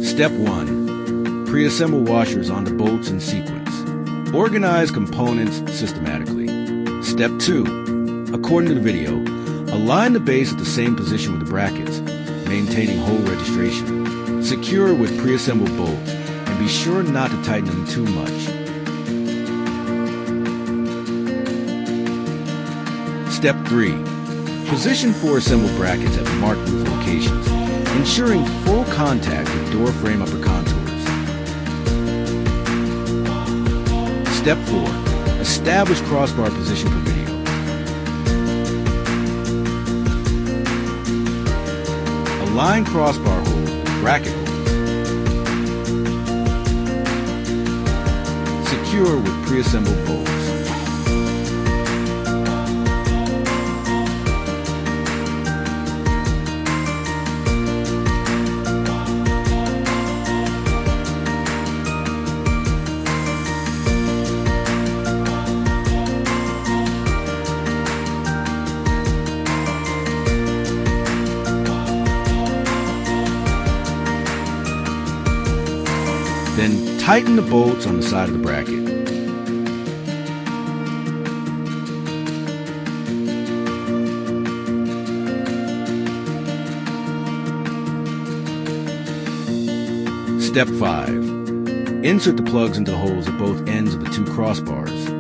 Step 1. Pre-assemble washers onto bolts in sequence. Organize components systematically. Step 2. According to the video, align the base at the same position with the brackets, maintaining hole registration. Secure with pre-assembled bolts and be sure not to tighten them too much. Step 3. Position 4 assembled brackets at marked roof locations, ensuring full contact with door frame upper contours. Step 4. Establish crossbar position for video. Align crossbar holes with bracket holes. Secure with pre-assembled bolts. Then tighten the bolts on the side of the bracket. Step 5. Insert the plugs into the holes at both ends of the two crossbars.